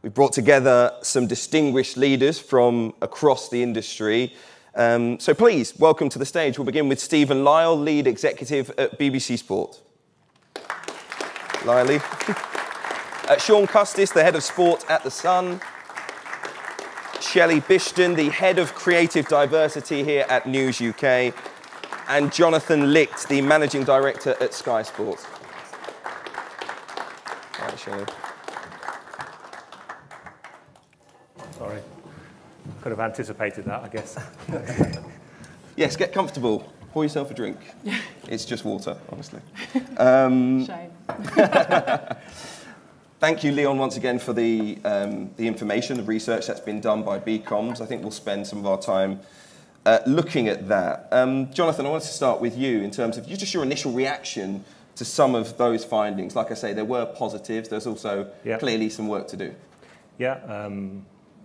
We've brought together some distinguished leaders from across the industry. So please, welcome to the stage. We'll begin with Stephen Lyle, Lead Executive at BBC Sport. Lyle. Shaun Custis, the Head of Sport at The Sun. Shelley Bishton, the Head of Creative Diversity here at News UK. And Jonathan Licht, the Managing Director at Sky Sports. Hi, Shelley. Sorry, could have anticipated that, I guess. Yes, get comfortable. Pour yourself a drink. It's just water, honestly. Shame. Thank you, Leon, once again for the information, the research that's been done by BComs. I think we'll spend some of our time looking at that. Jonathan, I wanted to start with you in terms of just your initial reaction to some of those findings. Like I say, there were positives. There's also clearly some work to do. Yeah.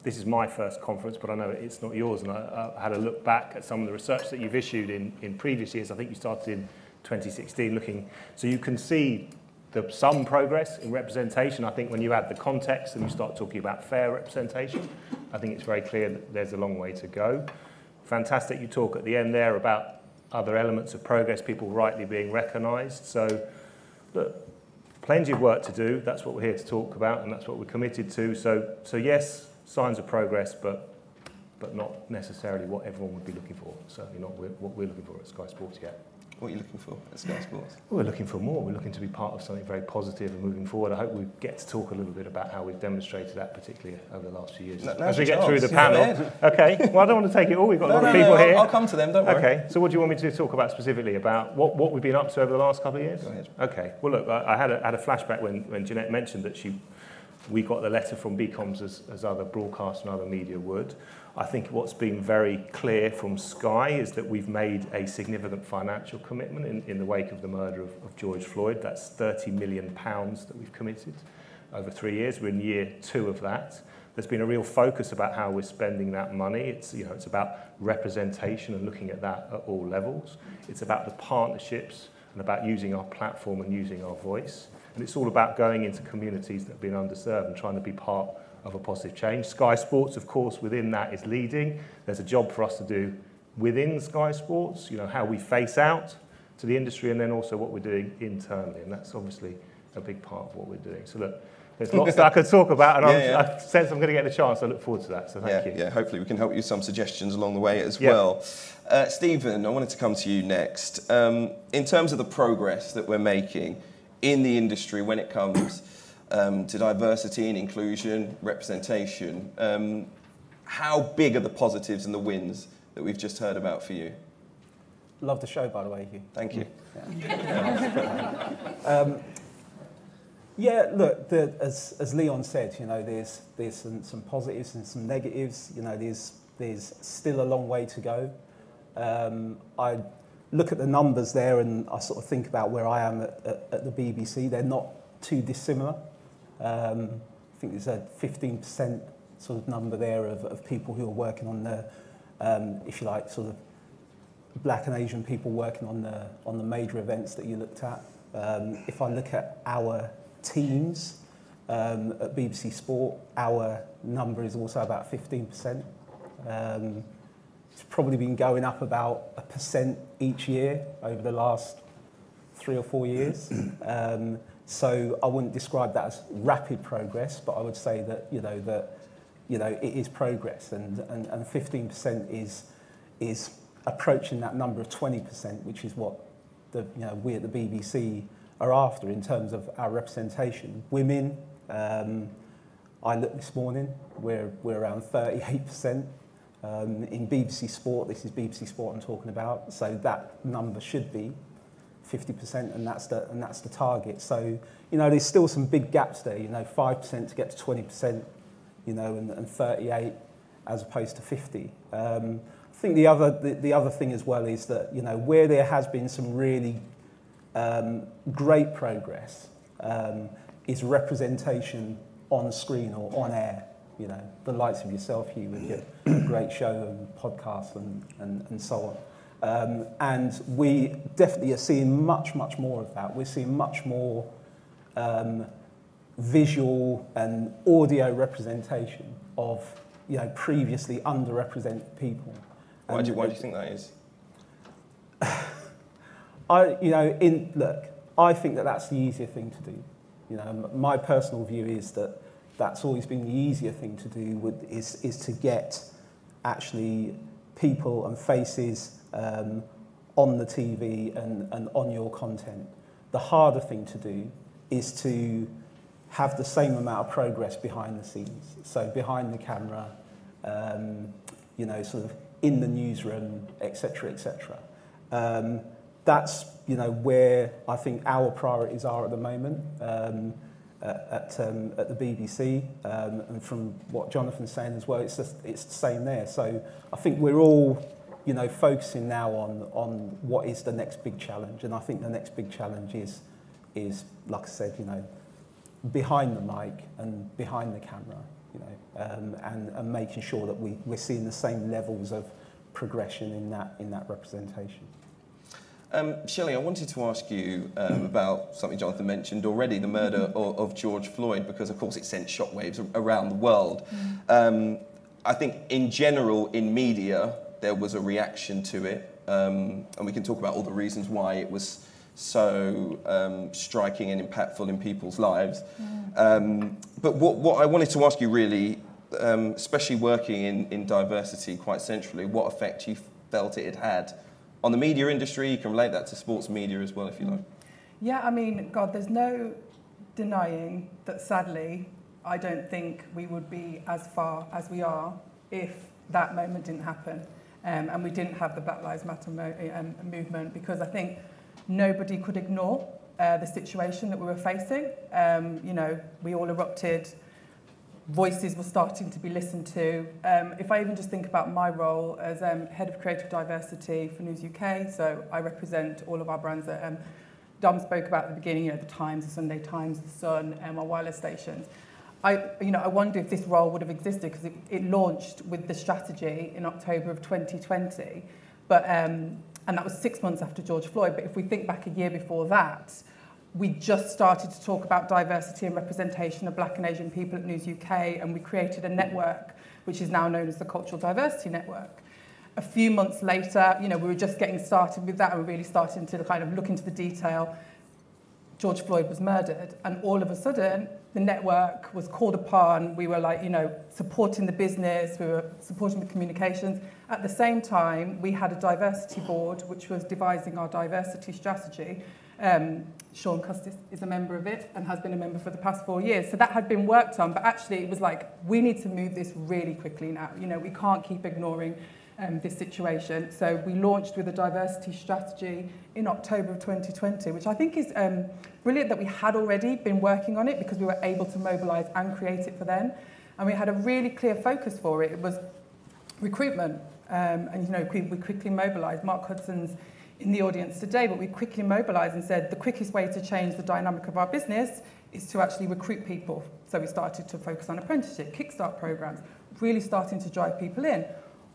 This is my first conference, but I know it's not yours, and I had a look back at some of the research that you've issued in previous years. I think you started in 2016 looking, so you can see some progress in representation. I think when you add the context and you start talking about fair representation, I think it's very clear that there's a long way to go. Fantastic you talk at the end there about other elements of progress, people rightly being recognised. So, look, plenty of work to do. That's what we're here to talk about, and that's what we're committed to. So yes, signs of progress, but not necessarily what everyone would be looking for. Certainly not what we're looking for at Sky Sports yet. What are you looking for at Sky Sports? Well, we're looking for more. We're looking to be part of something very positive and moving forward. I hope we get to talk a little bit about how we've demonstrated that, particularly over the last few years. As we get through the panel. Okay, well, I don't want to take it all. We've got a lot of people here. I'll come to them, don't worry. Okay, so what do you want me to talk about specifically? About what we've been up to over the last couple of years? Go ahead. Okay, well, look, I had a flashback when Jeanette mentioned that we got the letter from BComs as other broadcasts and other media would. I think what's been very clear from Sky is that we've made a significant financial commitment in the wake of the murder of George Floyd. That's £30 million that we've committed over 3 years. We're in year 2 of that. There's been a real focus about how we're spending that money. It's about representation and looking at that at all levels. It's about the partnerships and about using our platform and using our voice. And it's all about going into communities that have been underserved and trying to be part of a positive change. Sky Sports, of course, within that is leading. There's a job for us to do within Sky Sports, how we face out to the industry, and then also what we're doing internally. And that's obviously a big part of what we're doing. So look, there's lots that I could talk about, and I sense I'm going to get the chance. I look forward to that, so thank you. Yeah, hopefully we can help you with some suggestions along the way as well. Stephen, I wanted to come to you next. In terms of the progress that we're making in the industry when it comes to diversity and inclusion, representation, how big are the positives and the wins that we've just heard about for you? Love the show, by the way, Hugh. Thank you. Yeah, look, as Leon said, there's some positives and some negatives. There's still a long way to go. I look at the numbers there and I sort of think about where I am at the BBC. They're not too dissimilar. I think there's a 15% sort of number there of people who are working on the, if you like, sort of black and Asian people working on the major events that you looked at. If I look at our teams at BBC Sport, our number is also about 15%. It's probably been going up about 1% each year over the last 3 or 4 years. So I wouldn't describe that as rapid progress, but I would say that it is progress, and 15% is approaching that number of 20%, which is what we at the BBC are after in terms of our representation. Women, I looked this morning, we're around 38%. In BBC Sport, this is BBC Sport I'm talking about, so that number should be 50%, and that's the target. So there's still some big gaps there. 5% to get to 20%, and 38 as opposed to 50. I think the other thing as well is that where there has been some really great progress is representation on screen or on air. The likes of yourself, Hugh, with your great show and podcast and so on. And we definitely are seeing much more of that. We're seeing much more visual and audio representation of, you know, previously underrepresented people. Why do you think that is? I think that that's the easier thing to do. You know, my personal view is that that's always been the easier thing to do, is to get actually people and faces on the TV and on your content. The harder thing to do is to have the same amount of progress behind the scenes. So behind the camera, you know, sort of in the newsroom, etc., etc. That's, you know, where I think our priorities are at the moment at the BBC, and from what Jonathan's saying as well, it's the same there. So I think we're all, you know, focusing now on what is the next big challenge, and I think the next big challenge is like I said, you know, behind the mic and behind the camera, you know, and making sure that we're seeing the same levels of progression in that representation. Shelley, I wanted to ask you about something Jonathan mentioned already, the murder of George Floyd, because of course it sent shockwaves around the world. I think in general in media there was a reaction to it, and we can talk about all the reasons why it was so striking and impactful in people's lives. But what I wanted to ask you really, especially working in diversity quite centrally, what effect you felt it had on the media industry. You can relate that to sports media as well, if you like. Yeah, I mean, God, there's no denying that sadly, I don't think we would be as far as we are if that moment didn't happen. And we didn't have the Black Lives Matter movement, because I think nobody could ignore the situation that we were facing. You know, we all erupted. Voices were starting to be listened to. If I even just think about my role as Head of Creative Diversity for News UK, so I represent all of our brands that Dom spoke about at the beginning, you know, the Times, the Sunday Times, the Sun, our wireless stations. I wonder if this role would have existed, because it launched with the strategy in October of 2020, but and that was 6 months after George Floyd. But if we think back a year before that, we just started to talk about diversity and representation of Black and Asian people at News UK, and we created a network which is now known as the Cultural Diversity Network. A few months later, you know, we were just getting started with that, and we were really starting to kind of look into the detail. George Floyd was murdered, and all of a sudden, the network was called upon. We were like, you know, supporting the business, we were supporting the communications. At the same time, we had a diversity board which was devising our diversity strategy. Shaun Custis is a member of it and has been a member for the past 4 years. So that had been worked on, but actually it was like, we need to move this really quickly now. You know, we can't keep ignoring this situation. So we launched with a diversity strategy in October of 2020, which I think is brilliant that we had already been working on it, because we were able to mobilise and create it for them. And we had a really clear focus for it. It was recruitment. And, you know, we quickly mobilised. Mark Hudson's in the audience today, but we quickly mobilised and said the quickest way to change the dynamic of our business is to actually recruit people. So we started to focus on apprenticeship, kickstart programs, really starting to drive people in.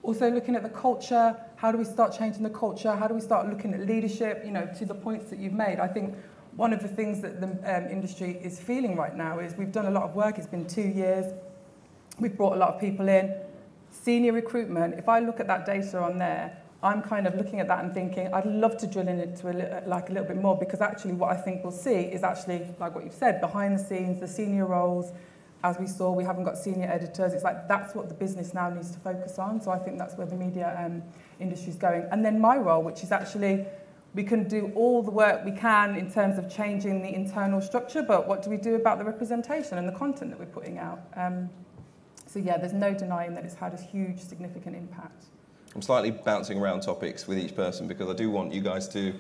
Also looking at the culture, how do we start changing the culture? How do we start looking at leadership, you know, to the points that you've made? I think one of the things that the industry is feeling right now is we've done a lot of work. It's been 2 years. We've brought a lot of people in. Senior recruitment, if I look at that data on there, I'm kind of looking at that and thinking, I'd love to drill into a little bit more, because actually what I think we'll see is actually, like what you've said, behind the scenes, the senior roles. As we saw, we haven't got senior editors. It's like that's what the business now needs to focus on. So I think that's where the media industry is going. And then my role, which is actually, we can do all the work we can in terms of changing the internal structure, but what do we do about the representation and the content that we're putting out? So yeah, there's no denying that it's had a huge, significant impact. I'm slightly bouncing around topics with each person, because I do want you guys to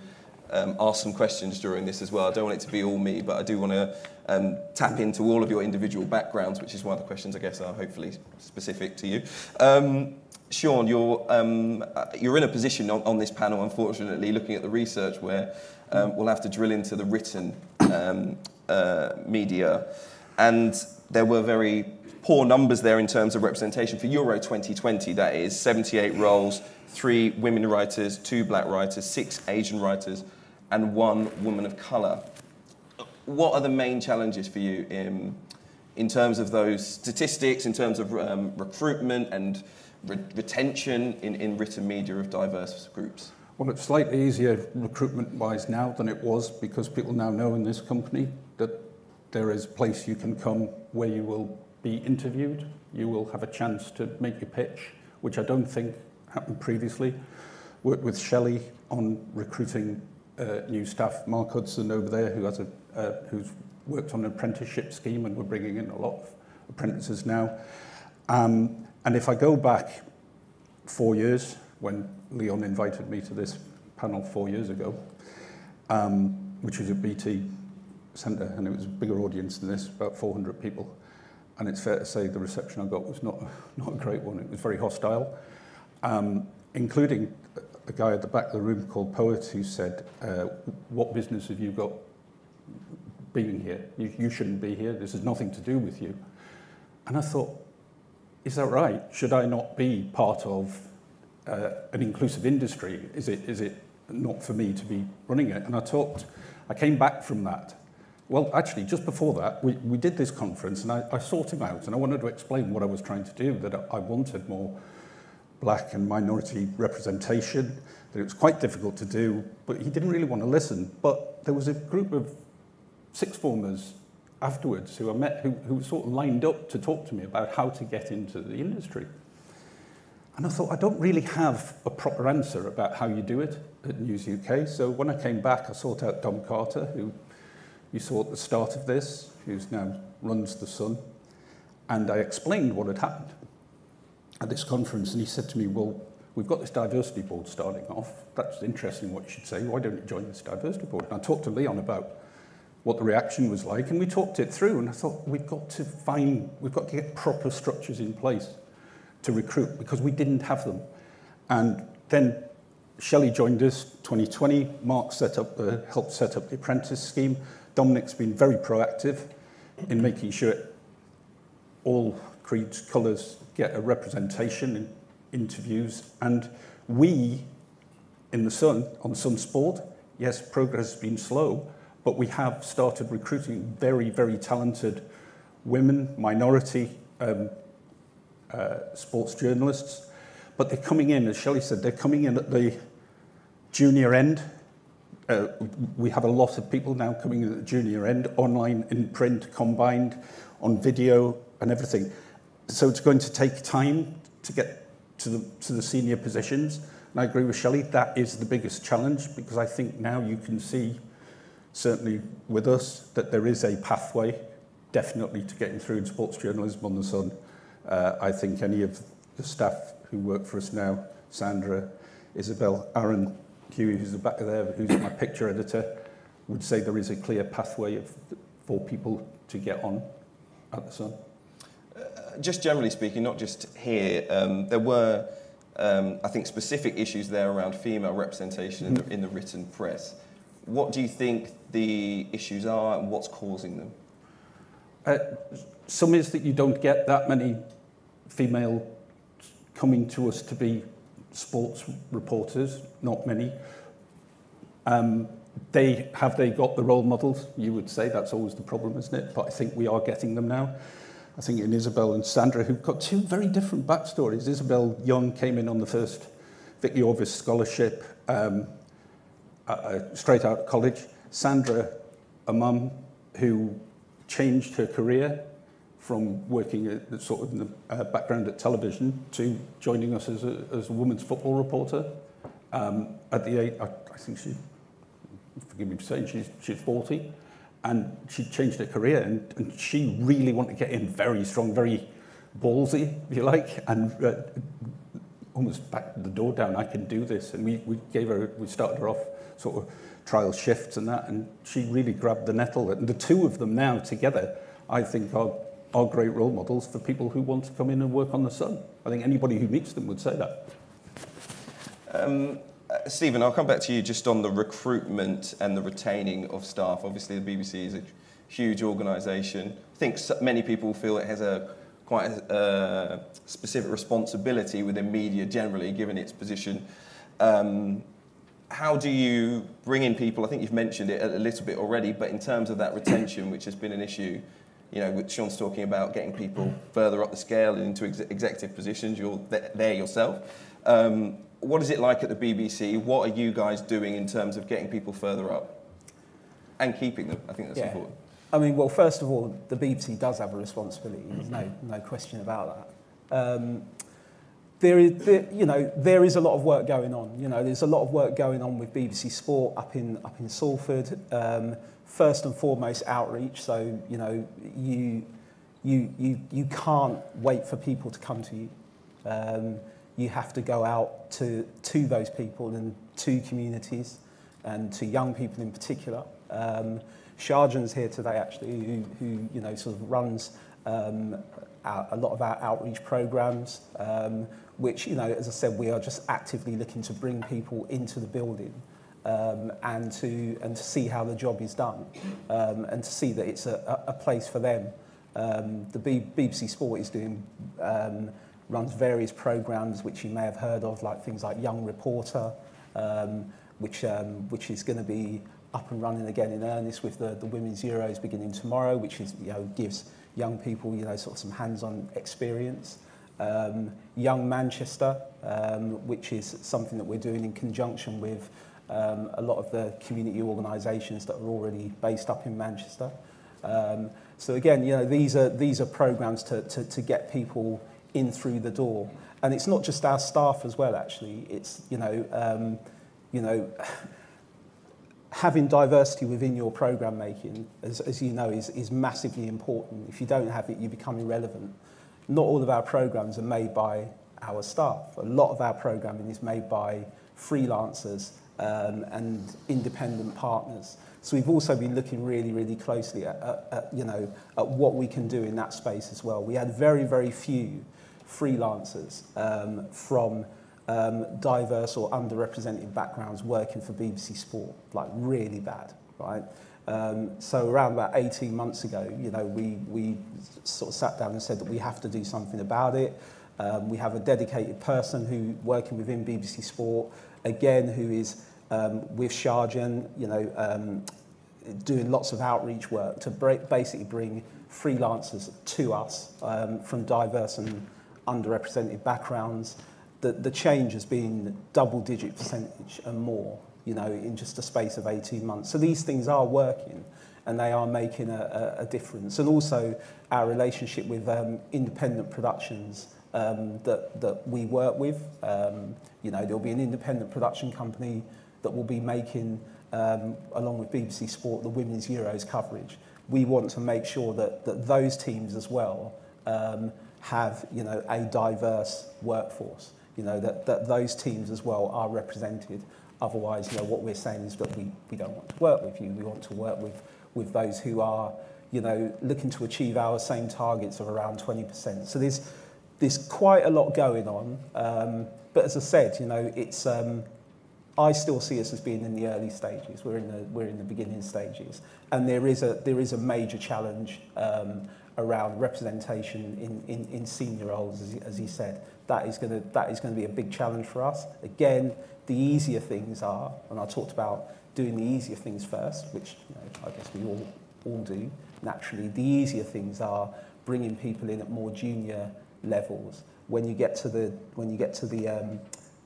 ask some questions during this as well. I don't want it to be all me, but I do want to tap into all of your individual backgrounds, which is why the questions, I guess, are hopefully specific to you. Shaun, you're in a position on this panel, unfortunately, looking at the research, where we'll have to drill into the written media. And there were very poor numbers there in terms of representation for Euro 2020, that is, 78 roles, 3 women writers, 2 black writers, 6 Asian writers, and 1 woman of colour. what are the main challenges for you in terms of those statistics, in terms of recruitment and retention in written media of diverse groups? Well, it's slightly easier recruitment-wise now than it was, because people now know in this company that there is a place you can come where you will be interviewed, you will have a chance to make your pitch, which I don't think happened previously. Worked with Shelley on recruiting new staff. Mark Hudson over there, who's worked on an apprenticeship scheme, and we're bringing in a lot of apprentices now. And if I go back 4 years, when Leon invited me to this panel 4 years ago, which was at BT Centre, and it was a bigger audience than this, about 400 people. And it's fair to say the reception I got was not a great one. It was very hostile, including a guy at the back of the room called Poet, who said, what business have you got being here? You shouldn't be here. This has nothing to do with you. And I thought, is that right? Should I not be part of an inclusive industry? Is it not for me to be running it? And I came back from that. Well, actually, just before that, we did this conference, and I sought him out, and I wanted to explain what I was trying to do, that I wanted more black and minority representation, that it was quite difficult to do, but he didn't really want to listen. But there was a group of sixth formers afterwards who I met who sort of lined up to talk to me about how to get into the industry. And I thought, I don't really have a proper answer about how you do it at News UK. So when I came back, I sought out Dom Carter, who you saw at the start of this, who's now runs The Sun. And I explained what had happened at this conference. And he said to me, well, we've got this diversity board starting off. That's interesting what you should say. Why don't you join this diversity board? And I talked to Leon about what the reaction was like, and we talked it through. And I thought, we've got to get proper structures in place to recruit, because we didn't have them. And then Shelley joined us 2020. Mark helped set up the apprentice scheme. Dominic's been very proactive in making sure all creeds, colours get a representation in interviews. And we, in The Sun, on Sun Sport, yes, progress has been slow, but we have started recruiting very, very talented women, minority sports journalists. But they're coming in, as Shelley said, they're coming in at the junior end. We have a lot of people now coming in at the junior end, online, in print, combined, on video and everything. So it's going to take time to get to the senior positions. And I agree with Shelley, that is the biggest challenge, because I think now you can see, certainly with us, that there is a pathway definitely to getting through in sports journalism on The Sun. I think any of the staff who work for us now, Sandra, Isabel, Aaron, Hugh, who's the back there, who's my picture editor, would say there is a clear pathway for people to get on at The Sun. Just generally speaking, not just here, there were, I think, specific issues there around female representation in the written press. What do you think the issues are, and what's causing them? Some is that you don't get that many female coming to us to be sports reporters, not many. Have they got the role models? You would say that's always the problem, isn't it? But I think we are getting them now. I think in Isabel and Sandra, who've got two very different backstories. Isabel Young came in on the first Vicky Orvis scholarship, straight out of college. Sandra, a mum who changed her career from working in the background at television to joining us as a women's football reporter. At the age, I think forgive me for saying, she's 40, and she changed her career, and she really wanted to get in very strong, very ballsy, if you like, and almost backed the door down. I can do this, and we started her off sort of trial shifts and that, and she really grabbed the nettle. And the two of them now together, I think, are great role models for people who want to come in and work on The Sun. I think anybody who meets them would say that. Stephen, I'll come back to you just on the recruitment and the retaining of staff. Obviously, the BBC is a huge organisation. I think many people feel it has quite a specific responsibility within media generally, given its position how do you bring in people? I think you've mentioned it a little bit already, but in terms of that retention, which has been an issue, you know, which Shaun's talking about, getting people further up the scale and into executive positions, you're there yourself. What is it like at the BBC? What are you guys doing in terms of getting people further up and keeping them? I think that's important. I mean, well, first of all, the BBC does have a responsibility. There's no question about that. There is a lot of work going on. You know, there's a lot of work going on with BBC Sport up in Salford. First and foremost, outreach. So, you know, you can't wait for people to come to you. You have to go out to those people and to communities and to young people in particular. Sharjan's here today, actually, who you know, sort of runs a lot of our outreach programs, which, you know, as I said, we are just actively looking to bring people into the building and to see how the job is done and to see that it's a place for them. The BBC Sport is doing runs various programs which you may have heard of, like things like Young Reporter, which is going to be up and running again in earnest with the Women's Euros beginning tomorrow, which is, you know, gives young people, you know, sort of some hands-on experience. Young Manchester, which is something that we're doing in conjunction with a lot of the community organisations that are already based up in Manchester. So again, you know, these are programs to get people in through the door, and it's not just our staff as well. Actually, it's having diversity within your program making, as you know, is massively important. If you don't have it, you become irrelevant. Not all of our programs are made by our staff. A lot of our programming is made by freelancers and independent partners. So we've also been looking really, really closely at what we can do in that space as well. We had very, very few freelancers from diverse or underrepresented backgrounds working for BBC Sport, like really bad, right? So around about 18 months ago, you know, we sort of sat down and said that we have to do something about it. We have a dedicated person who working within BBC Sport, again, who is with Sharjan, you know, doing lots of outreach work to basically bring freelancers to us from diverse and underrepresented backgrounds. The change has been double-digit percentage and more, you know, in just a space of 18 months. So these things are working and they are making a difference. And also our relationship with independent productions that we work with. You know, there'll be an independent production company that will be making, along with BBC Sport, the Women's Euros coverage. We want to make sure that those teams as well have, you know, a diverse workforce. You know, that those teams as well are represented. Otherwise, you know, what we're saying is that we don't want to work with you. We want to work with those who are, you know, looking to achieve our same targets of around 20%. So there's quite a lot going on. But as I said, you know, it's I still see us as being in the early stages. We're in the beginning stages, and there is a major challenge around representation in senior roles, as he said. That is going to be a big challenge for us. Again, the easier things are, and I talked about doing the easier things first, which, you know, I guess we all do naturally. The easier things are bringing people in at more junior levels. When you get to the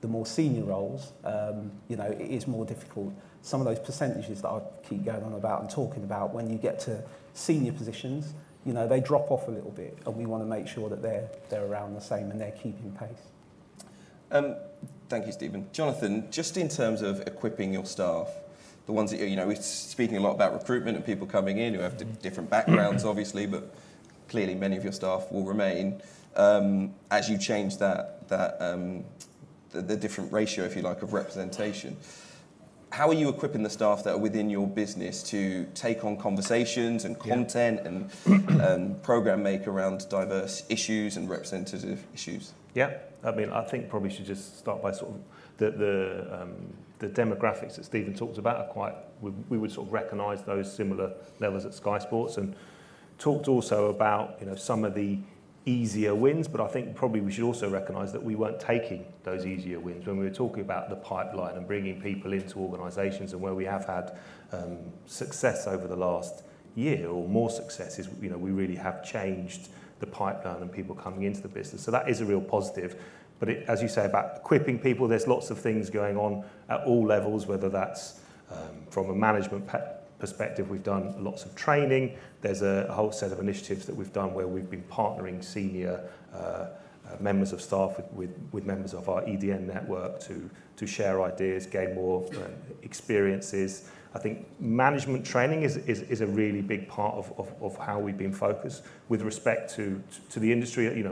more senior roles, you know, it is more difficult. Some of those percentages that I keep going on about and talking about, when you get to senior positions, you know, they drop off a little bit, and we want to make sure that they're around the same and they're keeping pace. Thank you, Stephen. Jonathan, just in terms of equipping your staff, the ones that, you know, we're speaking a lot about recruitment and people coming in who have different backgrounds, obviously, but clearly many of your staff will remain. As you change the different ratio, if you like, of representation, how are you equipping the staff that are within your business to take on conversations and content and program make around diverse issues and representative issues? Yeah, I mean, I think probably should just start by sort of the demographics that Stephen talked about are quite. We would sort of recognise those similar levels at Sky Sports, and talked also about, you know, some of the easier wins, but I think probably we should also recognise that we weren't taking those easier wins when we were talking about the pipeline and bringing people into organisations, and where we have had success over the last year, or more successes. We really have changed the pipeline and people coming into the business. So that is a real positive. But as you say about equipping people, there's lots of things going on at all levels, whether that's from a management perspective, we've done lots of training. There's a whole set of initiatives that we've done where we've been partnering senior members of staff with members of our EDN network to share ideas, gain more experiences. I think management training is a really big part of how we've been focused with respect to the industry.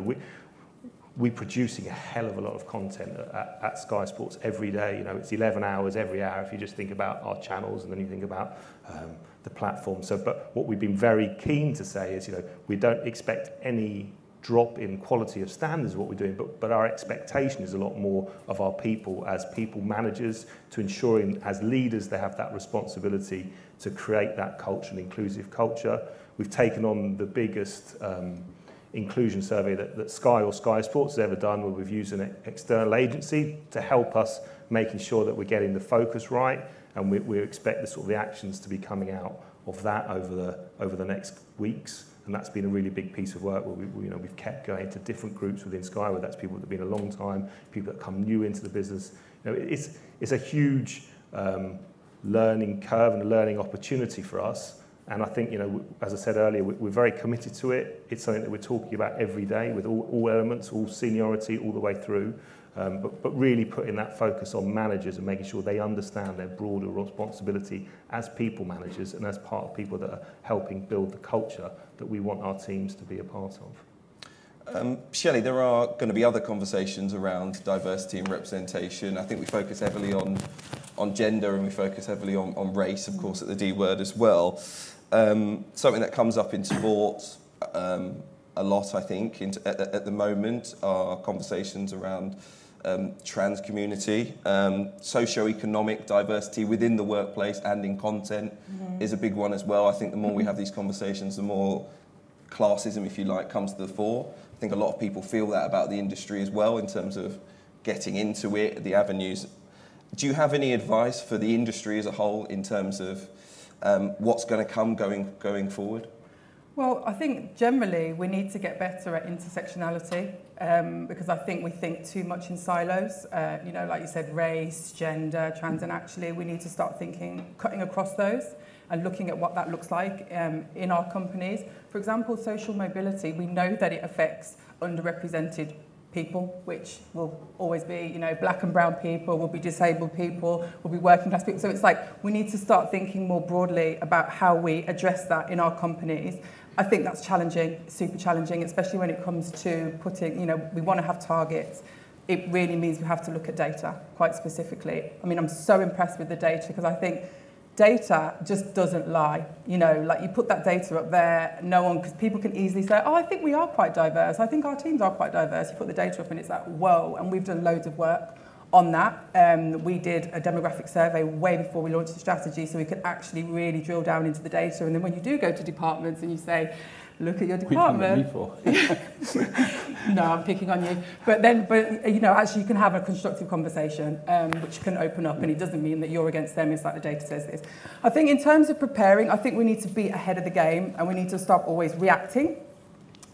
We're producing a hell of a lot of content at Sky Sports every day. It's 11 hours every hour if you just think about our channels and then you think about the platform. But what we've been very keen to say is, we don't expect any drop in quality of standards of what we're doing, but our expectation is a lot more of our people as people managers, to ensuring as leaders they have that responsibility to create that culture, an inclusive culture. We've taken on the biggest inclusion survey that Sky or Sky Sports has ever done, where we've used an external agency to help us making sure that we're getting the focus right, and we expect the actions to be coming out of that over the next weeks. And that's been a really big piece of work where we've kept going to different groups within Sky, whether that's people that have been a long time, people that come new into the business. It's a huge learning curve and a learning opportunity for us. And I think, as I said earlier, we're very committed to it. It's something that we're talking about every day with all elements, all seniority, all the way through. But really putting that focus on managers and making sure they understand their broader responsibility as people managers and as part of people that are helping build the culture that we want our teams to be a part of. Shelley, there are going to be other conversations around diversity and representation. I think we focus heavily on gender, and we focus heavily on race, of course, at the D word as well. Something that comes up in sport a lot, I think, at the moment, are conversations around trans community. Socio-economic diversity within the workplace and in content is a big one as well. I think the more we have these conversations, the more classism, if you like, comes to the fore. I think a lot of people feel that about the industry as well, in terms of getting into it, the avenues. Do you have any advice for the industry as a whole in terms of what's going to come going forward? Well, I think generally we need to get better at intersectionality, because I think we think too much in silos. Like you said, race, gender, trans, and actually we need to start thinking, cutting across those and looking at what that looks like in our companies. For example, social mobility, we know that it affects underrepresented people, which will always be, black and brown people, will be disabled people, will be working class people. So it's like we need to start thinking more broadly about how we address that in our companies. I think that's challenging, super challenging, especially when it comes to putting, we want to have targets. It really means we have to look at data quite specifically. I mean, I'm so impressed with the data, because I think data just doesn't lie. Like you put that data up there, because people can easily say, oh, I think we are quite diverse. I think our teams are quite diverse. You put the data up and it's like, whoa. And we've done loads of work on that. We did a demographic survey way before we launched the strategy, so we could actually really drill down into the data. And then when you do go to departments and you say, look at your department. No, I'm picking on you. But actually you can have a constructive conversation, which can open up, and it doesn't mean that you're against them. It's like the data says this. I think in terms of preparing, I think we need to be ahead of the game, and we need to stop always reacting,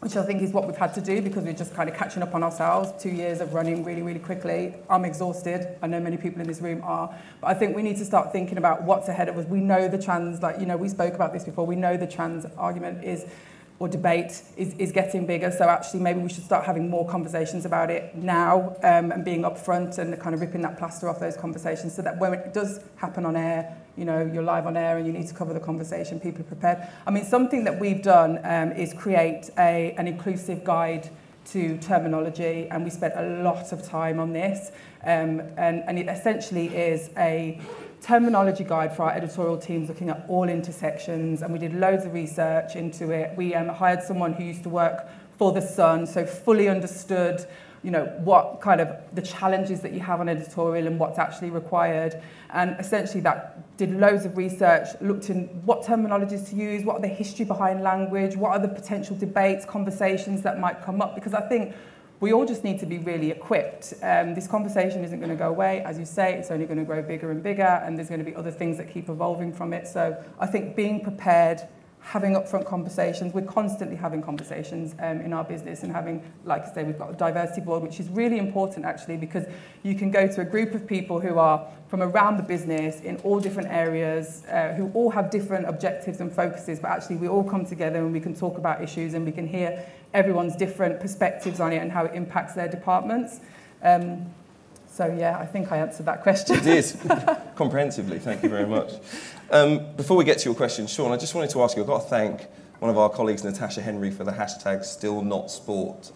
which I think is what we've had to do, because we're just kind of catching up on ourselves. 2 years of running really, really quickly. I'm exhausted. I know many people in this room are. But I think we need to start thinking about what's ahead of us. We know the trans, we spoke about this before. We know the trans argument or debate is getting bigger. So actually maybe we should start having more conversations about it now, and being upfront and kind of ripping that plaster off those conversations, so that when it does happen on air, you're live on air and you need to cover the conversation, people are prepared. I mean, something that we've done is create an inclusive guide to terminology, and we spent a lot of time on this, and it essentially is a terminology guide for our editorial teams, looking at all intersections, and we did loads of research into it. We hired someone who used to work for The Sun, so fully understood you know, what kind of the challenges that you have on editorial and what's actually required. And essentially that did loads of research, looked in what terminologies to use, what are the history behind language, what are the potential debates, conversations that might come up, because I think we all just need to be really equipped. This conversation isn't going to go away. As you say, it's only going to grow bigger and bigger, and there's going to be other things that keep evolving from it. So I think being prepared, having upfront conversations, we're constantly having conversations in our business, and having, like I say, we've got a diversity board, which is really important actually, because you can go to a group of people who are from around the business in all different areas, who all have different objectives and focuses, but actually we all come together and we can talk about issues and we can hear everyone's different perspectives on it and how it impacts their departments. So yeah, I think I answered that question. You did, comprehensively, thank you very much. Before we get to your question, Shaun, I just wanted to ask you, I've got to thank one of our colleagues, Natasha Henry, for the hashtag #StillNotSport.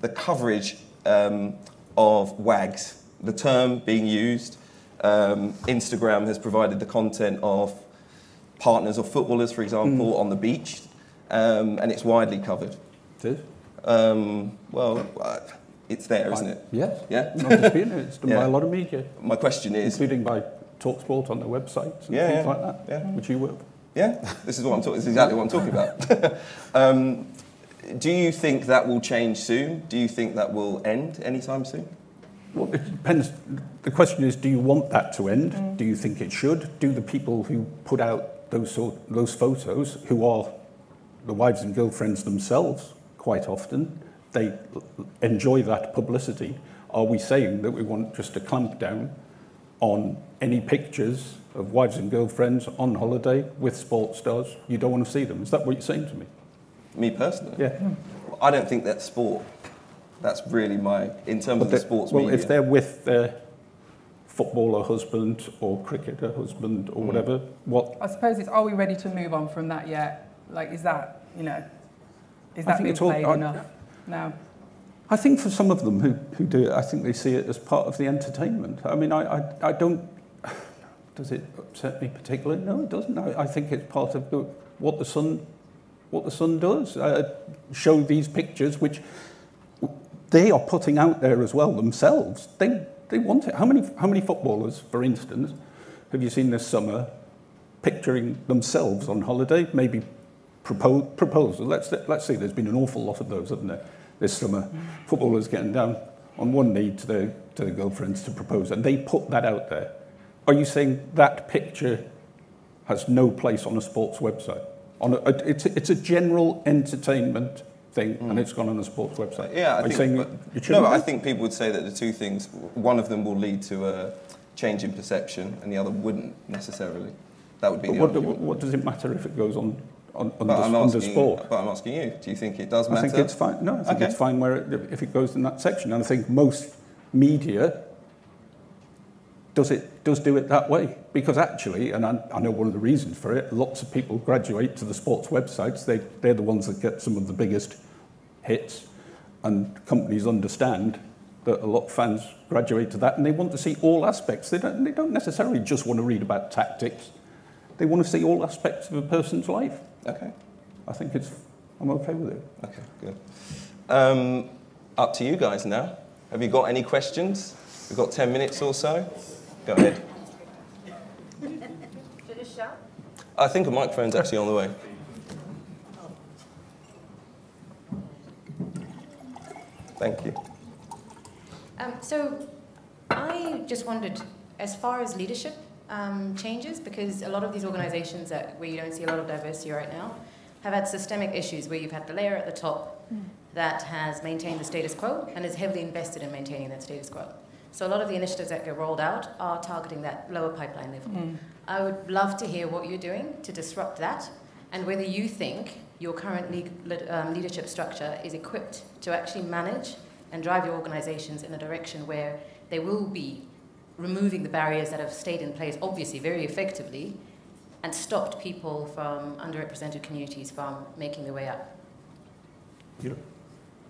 The coverage of WAGs, the term being used, Instagram has provided the content of partners of footballers, for example, on the beach, and it's widely covered. It is? Well, it's there, isn't it? Yes. Yeah? Not disputing it. It's done by a lot of media. My question is... Including by TalkSport on their websites and things like that, which you will. Yeah, this is what I'm talking. This is exactly what I'm talking about. Do you think that will change soon? Do you think that will end anytime soon? Well, it depends. The question is, do you want that to end? Do you think it should? Do the people who put out those photos, who are the wives and girlfriends themselves quite often, they enjoy that publicity? Are we saying that we want just to clamp down on any pictures of wives and girlfriends on holiday with sports stars? You don't want to see them. Is that what you're saying to me? Me personally? Yeah. I don't think that's sport. That's really in terms of the sports media. Well, if they're with their footballer husband or cricketer husband or whatever, what? I suppose it's, are we ready to move on from that yet? Like, is that, you know, is that being played enough now? I think for some of them who do it, I think they see it as part of the entertainment. I mean, I don't... Does it upset me particularly? No, it doesn't. I think it's part of what the Sun does. Show these pictures, which they are putting out there as well themselves. They want it. How many footballers, for instance, have you seen this summer picturing themselves on holiday? Maybe proposal. Let's see. There's been an awful lot of those, haven't there? This summer, footballers getting down on one knee to their girlfriends to propose, and they put that out there. Are you saying that picture has no place on a sports website? It's a general entertainment thing, and it's gone on a sports website. Yeah, I think people would say that the two things, one of them will lead to a change in perception, and the other wouldn't necessarily. That would be the argument. What does it matter if it goes on the sport? But I'm asking you, do you think it does matter? I think it's fine. No, I think it's fine if it goes in that section. And I think most media does do it that way. Because actually, and I know one of the reasons for it, lots of people graduate to the sports websites. They're the ones that get some of the biggest hits. And companies understand that a lot of fans graduate to that, and they want to see all aspects. They don't necessarily just want to read about tactics. They want to see all aspects of a person's life. Okay. I think I'm okay with it. Okay, good. Up to you guys now. Have you got any questions? We've got 10 minutes or so. Go ahead. Should I just shout? I think a microphone's actually on the way. Thank you. So I just wondered, as far as leadership changes, because a lot of these organisations where you don't see a lot of diversity right now have had systemic issues where you've had the layer at the top that has maintained the status quo and is heavily invested in maintaining that status quo. So a lot of the initiatives that get rolled out are targeting that lower pipeline level. I would love to hear what you're doing to disrupt that, and whether you think your current leadership structure is equipped to actually manage and drive your organisations in a direction where they will be removing the barriers that have stayed in place, obviously very effectively, and stopped people from underrepresented communities from making their way up. Do you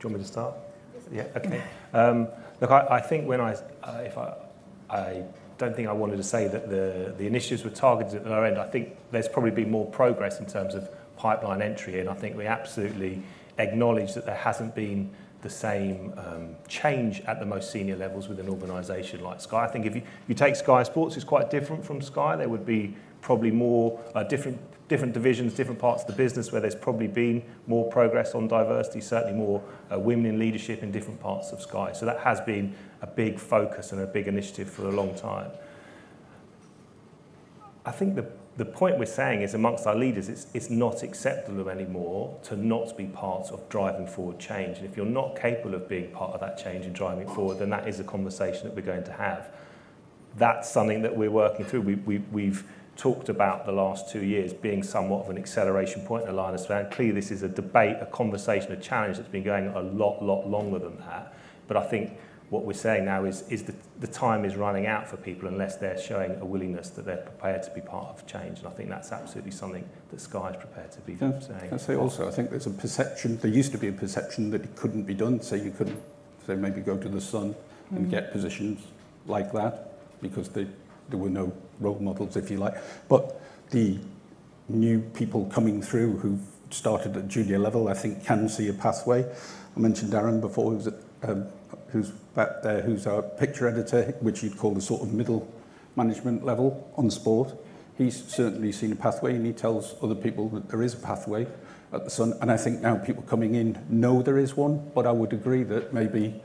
want me to start? Yeah, okay. Look, I think when I don't think I wanted to say that the initiatives were targeted at the lower end. I think there's probably been more progress in terms of pipeline entry, and I think we absolutely acknowledge that there hasn't been the same change at the most senior levels with an organisation like Sky. I think if you take Sky Sports, it's quite different from Sky. There would be probably more different divisions, different parts of the business where there's probably been more progress on diversity, certainly more women in leadership in different parts of Sky. So that has been a big focus and a big initiative for a long time. I think the point we're saying is amongst our leaders, it's not acceptable anymore to not be part of driving forward change. And if you're not capable of being part of that change and driving it forward, then that is a conversation that we're going to have. That's something that we're working through. We've talked about the last 2 years being somewhat of an acceleration point in Alliance Fan. Clearly this is a debate, a conversation, a challenge that's been going a lot longer than that. But I think what we're saying now is the time is running out for people unless they're showing a willingness that they're prepared to be part of change. And I think that's absolutely something that Sky is prepared to be saying. I say also, I think there's a perception, there used to be a perception that it couldn't be done. So you couldn't, say maybe go to the Sun and get positions like that because there were no role models, if you like. But the new people coming through who've started at junior level, I think can see a pathway. I mentioned Darren before, who's back there, who's our picture editor, which you'd call the sort of middle management level on sport. He's certainly seen a pathway, and he tells other people that there is a pathway at the Sun. And I think now people coming in know there is one, but I would agree that maybe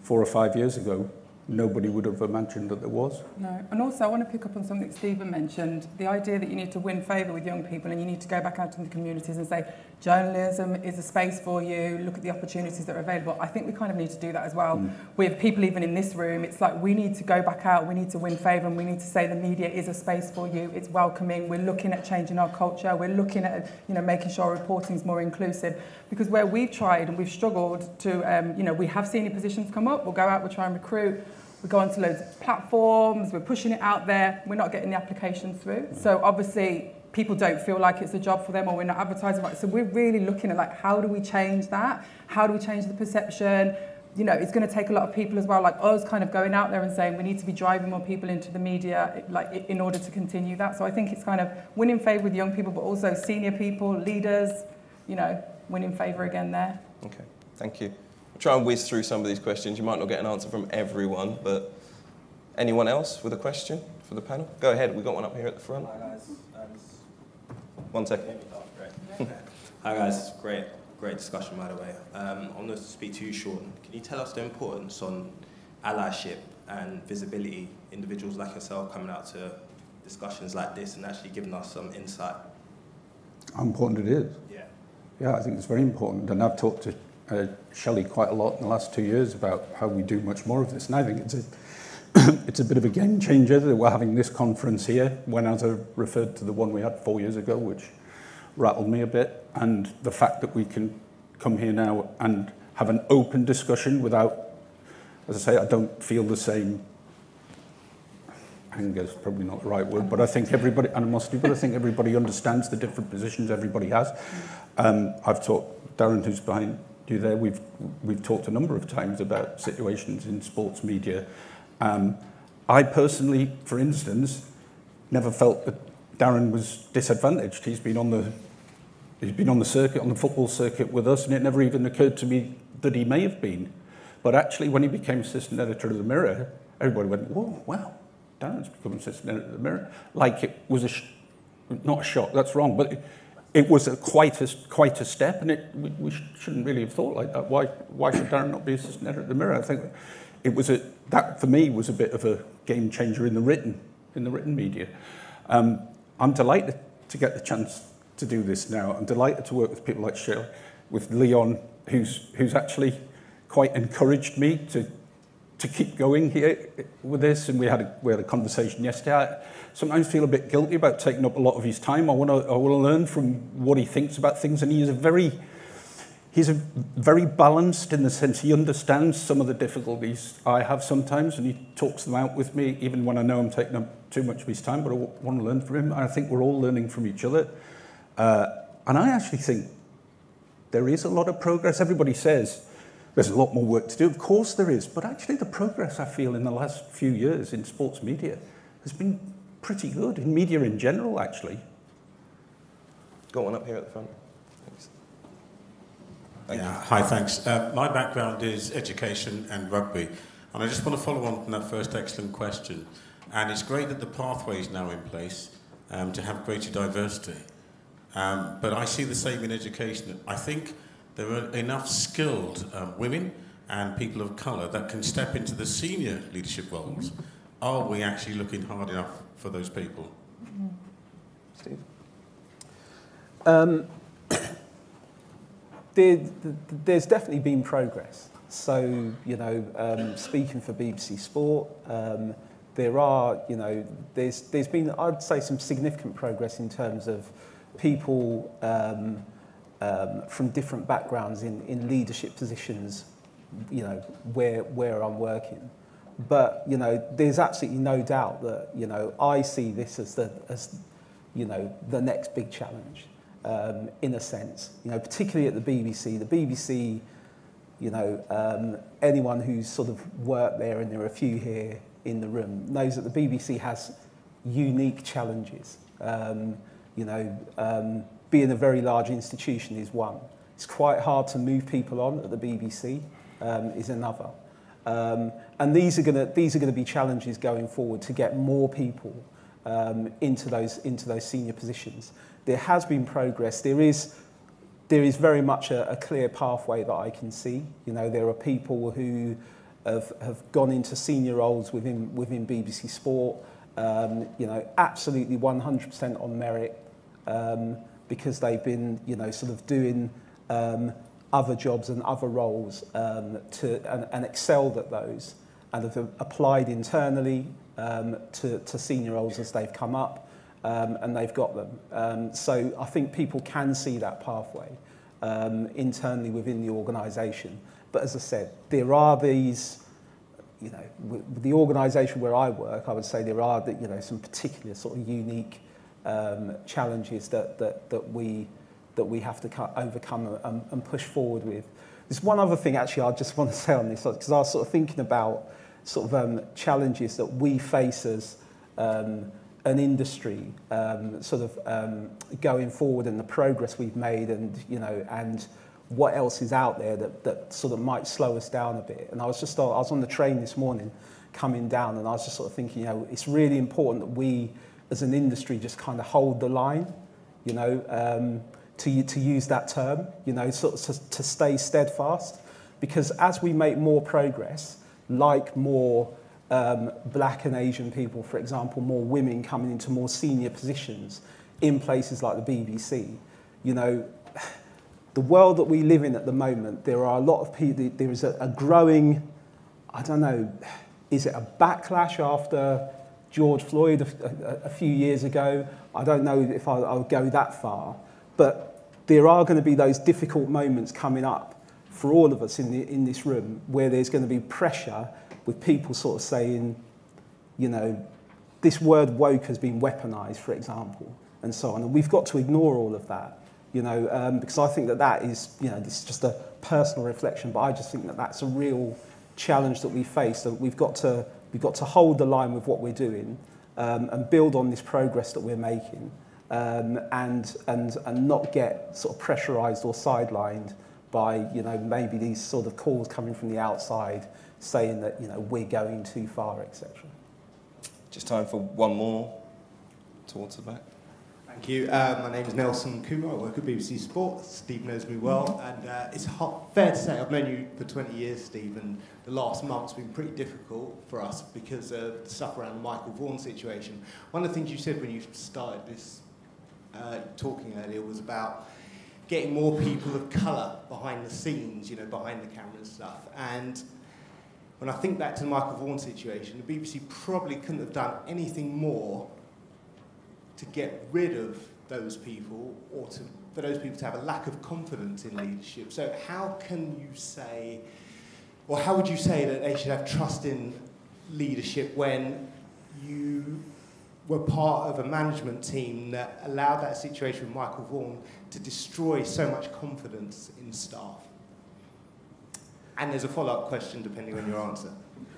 4 or 5 years ago, nobody would have imagined that there was. No, and also I want to pick up on something Stephen mentioned, the idea that you need to win favour with young people and you need to go back out into the communities and say, journalism is a space for you, look at the opportunities that are available. I think we kind of need to do that as well with people even in this room. It's like we need to go back out, we need to win favour, and we need to say the media is a space for you, it's welcoming, we're looking at changing our culture, we're looking at making sure our reporting is more inclusive. Because where we've tried and we've struggled to, we have senior positions come up, we'll go out, we'll try and recruit, we go onto loads of platforms, we're pushing it out there, we're not getting the applications through. So obviously people don't feel like it's a job for them or we're not advertising right. So we're really looking at like, how do we change that? How do we change the perception? It's going to take a lot of people as well, like us kind of going out there and saying we need to be driving more people into the media like in order to continue that. So I think it's kind of winning favour with young people, but also senior people, leaders, winning favour again there. Okay, thank you. Try and whiz through some of these questions. You might not get an answer from everyone, but anyone else with a question for the panel? Go ahead, we've got one up here at the front. Hi guys. 1 second. Hi guys, great discussion by the way. I want to speak to you, Shaun. Can you tell us the importance on allyship and visibility, individuals like yourself coming out to discussions like this and actually giving us some insight? How important it is? Yeah, I think it's very important, and I've talked to Shelley quite a lot in the last 2 years about how we do much more of this, and I think it's a bit of a game changer that we're having this conference here, when as I referred to the one we had 4 years ago, which rattled me a bit, and the fact that we can come here now and have an open discussion without, as I say, I don't feel the same, anger is probably not the right word, but I think everybody, animosity, but I think everybody understands the different positions everybody has. I've talked, Darren, who's behind you there, we've talked a number of times about situations in sports media. I personally, for instance, never felt that Darren was disadvantaged. He's been on the circuit, on the football circuit with us, and it never even occurred to me that he may have been. But actually, when he became assistant editor of the Mirror, everybody went, "Whoa, wow, Darren's become assistant editor of the Mirror." Like it was not a shock. That's wrong, but it was quite a step, and we shouldn't really have thought like that. Why should Darren not be assistant editor of the Mirror? I think that for me was a bit of a game changer in the written media. I'm delighted to get the chance to do this now. I'm delighted to work with people like Shelley, with Leon, who's actually quite encouraged me to keep going here with this. And we had a conversation yesterday. I sometimes feel a bit guilty about taking up a lot of his time. I want to learn from what he thinks about things, and he's a very balanced in the sense he understands some of the difficulties I have sometimes, and he talks them out with me, even when I know I'm taking up too much of his time, but I want to learn from him. I think we're all learning from each other. And I actually think there is a lot of progress. Everybody says there's a lot more work to do. Of course there is, but actually the progress I feel in the last few years in sports media has been pretty good, in media in general, actually. Got one up here at the front. Thanks. Thank you. Hi, thanks. My background is education and rugby, and I just want to follow on from that first excellent question. And it's great that the pathway is now in place to have greater diversity. But I see the same in education. I think there are enough skilled women and people of colour that can step into the senior leadership roles. Are we actually looking hard enough for those people? Steve? There's definitely been progress. So, you know, speaking for BBC Sport, there are, you know, there's been, I'd say, some significant progress in terms of people from different backgrounds in leadership positions, you know, where I'm working. But, you know, there's absolutely no doubt that, you know, I see this as you know, the next big challenge, in a sense. You know, particularly at the BBC. The BBC, you know, anyone who's sort of worked there, and there are a few here in the room, knows that the BBC has unique challenges. You know, being a very large institution is one. It's quite hard to move people on at the BBC, is another. And these are going to be challenges going forward to get more people into those senior positions. There has been progress. There is very much a clear pathway that I can see. You know, there are people who have gone into senior roles within BBC Sport. You know, absolutely 100% on merit, because they've been, you know, sort of doing other jobs and other roles and excelled at those, and have applied internally to senior roles as they've come up, and they've got them. So I think people can see that pathway internally within the organisation. But as I said, there are these, you know, with the organisation where I work, I would say there are, you know, some particular sort of unique challenges that we have to overcome and push forward with. There's one other thing actually I just want to say on this, because I was sort of thinking about sort of challenges that we face as an industry, sort of going forward, and the progress we've made, and, you know, and what else is out there that sort of might slow us down a bit. And I was on the train this morning coming down, and I was just sort of thinking, you know, it's really important that we as an industry just kind of hold the line, you know, to use that term, you know, sort of to stay steadfast, because as we make more progress, like more black and Asian people, for example, more women coming into more senior positions in places like the BBC, you know, the world that we live in at the moment, there are a lot of people, there is a growing, I don't know, is it a backlash after George Floyd a few years ago? I don't know if I'll go that far, but there are going to be those difficult moments coming up for all of us in this room, where there's going to be pressure with people sort of saying, you know, this word woke has been weaponized, for example, and so on. And we've got to ignore all of that, you know, because I think that is, you know, this is just a personal reflection, but I just think that that's a real challenge that we face, that we've got to hold the line with what we're doing, and build on this progress that we're making, and not get sort of pressurized or sidelined by, you know, maybe these sort of calls coming from the outside saying that, you know, we're going too far, etc. Just time for one more towards the back. Thank you. My name is Nelson Kumar. I work at BBC Sport. Steve knows me well, and it's fair to say I've known you for 20 years, Steve, and the last month's been pretty difficult for us because of the stuff around the Michael Vaughan situation. One of the things you said when you started this talking earlier was about getting more people of colour behind the scenes, you know, behind the camera and stuff. And when I think back to the Michael Vaughan situation, the BBC probably couldn't have done anything more to get rid of those people, or for those people to have a lack of confidence in leadership. So how can you say, or how would you say that they should have trust in leadership when you were part of a management team that allowed that situation with Michael Vaughan to destroy so much confidence in staff? And there's a follow-up question depending on your answer.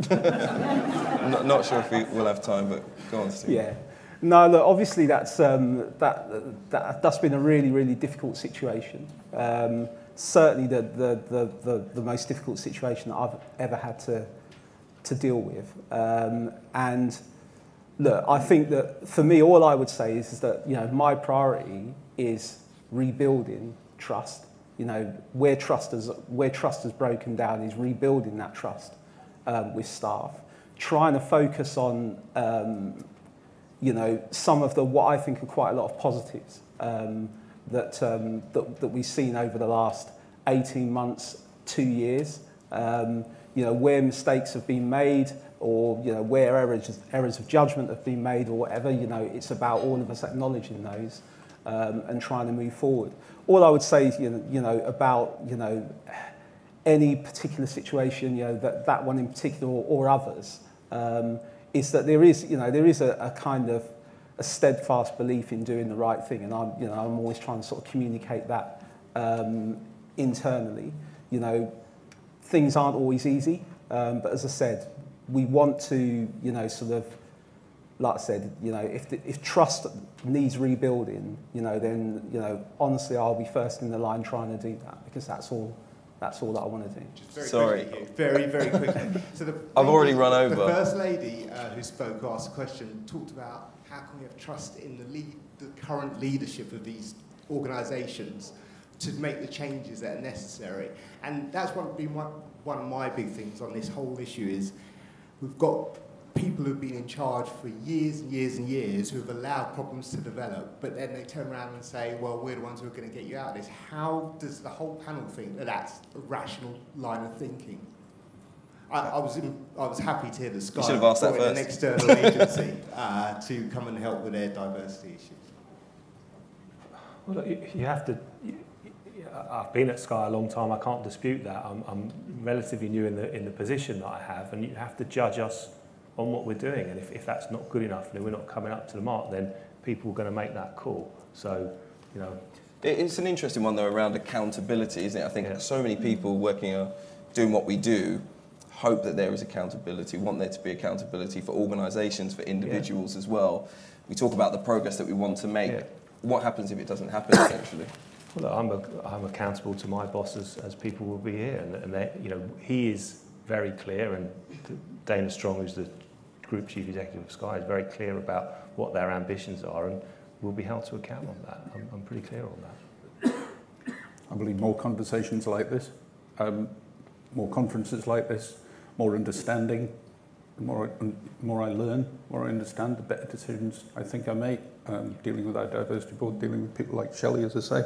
I'm not sure if we will have time, but go on, Steve. Yeah. No, look, obviously that's been a really, really difficult situation. certainly the most difficult situation that I've ever had to deal with. And look, I think that for me, all I would say is that, you know, my priority is rebuilding trust. You know, where trust has broken down is rebuilding that trust with staff, trying to focus on, you know, some of what I think are quite a lot of positives that we've seen over the last 18 months, 2 years. You know, where mistakes have been made, or, you know, where errors of judgment have been made, or whatever, you know, it's about all of us acknowledging those and trying to move forward. All I would say is, you know, about, you know, any particular situation, you know, that one in particular or others, is that there is a kind of a steadfast belief in doing the right thing, and I'm always trying to sort of communicate that internally. You know, things aren't always easy, but as I said, we want to, you know, sort of, like I said, you know, if trust needs rebuilding, you know, then, you know, honestly, I'll be first in the line trying to do that, because that's all that I want to do. Just very quickly, very, very quickly. So I've already run over. The First Lady who spoke, who asked a question, talked about how can we have trust in the current leadership of these organisations to make the changes that are necessary. And that's been one of my big things on this whole issue is we've got people who've been in charge for years and years and years who have allowed problems to develop, but then they turn around and say, well, we're the ones who are going to get you out of this. How does the whole panel think that that's a rational line of thinking? I was happy to hear that Sky brought in an external agency to come and help with their diversity issues. Well, look, you have to. I've been at Sky a long time. I can't dispute that. I'm relatively new in the position that I have, and you have to judge us on what we're doing. And if that's not good enough, and we're not coming up to the mark, then people are going to make that call. So, you know, it's an interesting one though around accountability, isn't it? I think so many people doing what we do hope that there is accountability, want there to be accountability for organisations, for individuals as well. We talk about the progress that we want to make. Yeah. What happens if it doesn't happen, essentially? Well, look, I'm accountable to my boss as people will be here, and you know, he is very clear, and Dana Strong, who's the Group Chief Executive of Sky, is very clear about what their ambitions are, and will be held to account on that. I'm pretty clear on that. I believe more conversations like this, more conferences like this, more understanding. The more I learn, more I understand, the better decisions I think I make. Dealing with our diversity board, dealing with people like Shelley, as I say,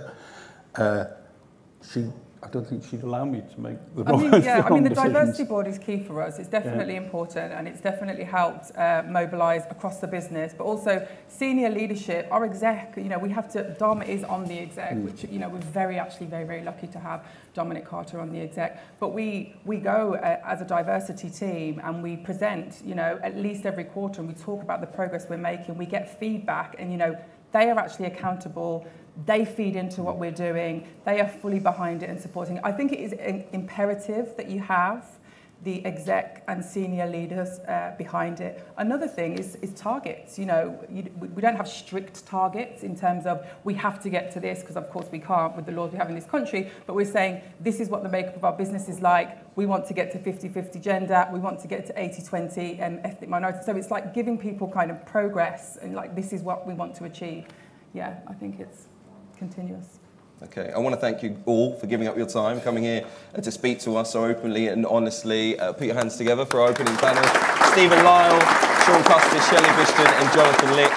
I don't think she'd allow me to make the wrong decisions. The diversity board is key for us. It's definitely important, and it's definitely helped mobilise across the business. But also senior leadership, our exec. You know, we have to. Dom is on the exec, which, you know, we're very lucky to have Dominic Carter on the exec. But we go as a diversity team, and we present, you know, at least every quarter, and we talk about the progress we're making. We get feedback, and, you know, they are actually accountable. They feed into what we're doing. They are fully behind it and supporting it. I think it is imperative that you have the exec and senior leaders behind it. Another thing is targets. You know, we don't have strict targets in terms of we have to get to this, because of course we can't with the laws we have in this country, but we're saying this is what the makeup of our business is like. We want to get to 50-50 gender. We want to get to 80-20 ethnic minorities. So it's like giving people kind of progress, and like this is what we want to achieve. Yeah, I think it's continuous. Okay, I want to thank you all for giving up your time, coming here to speak to us so openly and honestly. Put your hands together for our opening panel. Stephen, Lyle, Shaun Custis, Shelley Bishton and Jonathan Licht.